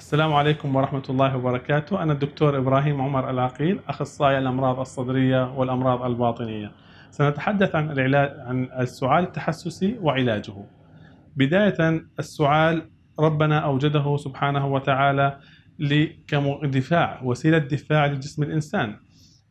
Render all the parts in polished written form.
السلام عليكم ورحمة الله وبركاته. أنا الدكتور إبراهيم عمر العقيل، أخصائي الأمراض الصدرية والأمراض الباطنية. سنتحدث عن عن السعال التحسسي وعلاجه. بداية، السعال ربنا أوجده سبحانه وتعالى كدفاع، وسيلة دفاع لجسم الإنسان،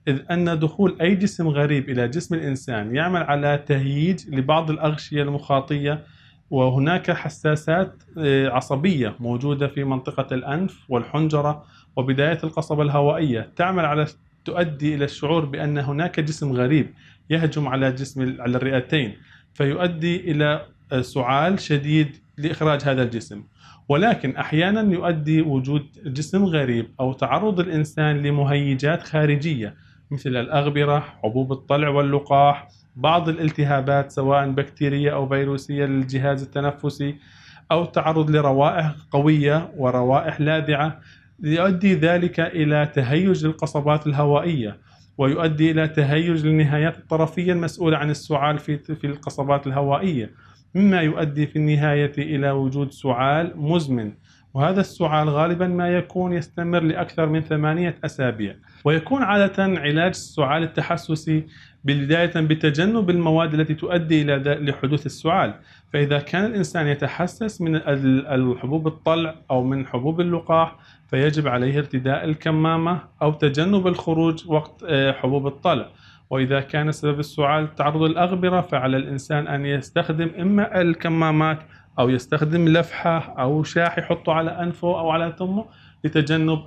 إذ أن دخول أي جسم غريب إلى جسم الإنسان يعمل على تهييج لبعض الأغشية المخاطية، وهناك حساسات عصبية موجودة في منطقة الأنف والحنجرة وبداية القصبة الهوائية، تعمل على تؤدي إلى الشعور بأن هناك جسم غريب يهجم على على الرئتين، فيؤدي إلى سعال شديد لإخراج هذا الجسم. ولكن أحيانا يؤدي وجود جسم غريب أو تعرض الإنسان لمهيجات خارجية مثل الأغبرة، حبوب الطلع واللقاح، بعض الالتهابات سواء بكتيرية أو فيروسية للجهاز التنفسي، أو تعرض لروائح قوية وروائح لاذعة، يؤدي ذلك إلى تهيج للقصبات الهوائية، ويؤدي إلى تهيج للنهايات الطرفية المسؤولة عن السعال في القصبات الهوائية، مما يؤدي في النهاية إلى وجود سعال مزمن. وهذا السعال غالبا ما يكون يستمر لأكثر من 8 أسابيع، ويكون عادة علاج السعال التحسسي بداية بتجنب المواد التي تؤدي إلى لحدوث السعال. فإذا كان الإنسان يتحسس من الحبوب الطلع أو من حبوب اللقاح، فيجب عليه ارتداء الكمامة أو تجنب الخروج وقت حبوب الطلع. وإذا كان سبب السعال تعرض الأغبرة، فعلى الإنسان أن يستخدم إما الكمامات أو يستخدم لفحة أو شاح يحطه على أنفه أو على فمه لتجنب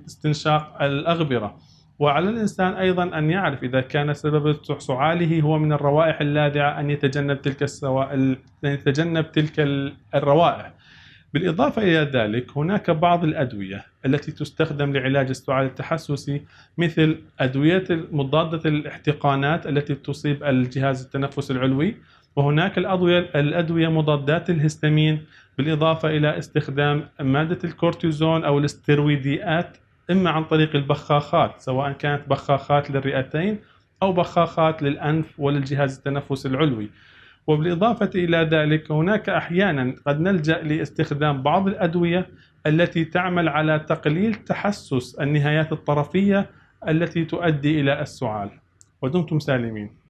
استنشاق الأغبرة. وعلى الإنسان أيضا أن يعرف إذا كان سبب سعاله هو من الروائح اللاذعة أن يتجنب تلك الروائح. بالإضافة إلى ذلك، هناك بعض الأدوية التي تستخدم لعلاج السعال التحسسي، مثل أدوية مضادة الاحتقانات التي تصيب الجهاز التنفس العلوي، وهناك الأدوية مضادات الهستامين، بالإضافة إلى استخدام مادة الكورتيزون أو الاسترويديات، إما عن طريق البخاخات سواء كانت بخاخات للرئتين أو بخاخات للأنف وللجهاز التنفس العلوي. وبالإضافة إلى ذلك، هناك أحيانا قد نلجأ لاستخدام بعض الأدوية التي تعمل على تقليل تحسس النهايات الطرفية التي تؤدي إلى السعال. ودمتم سالمين.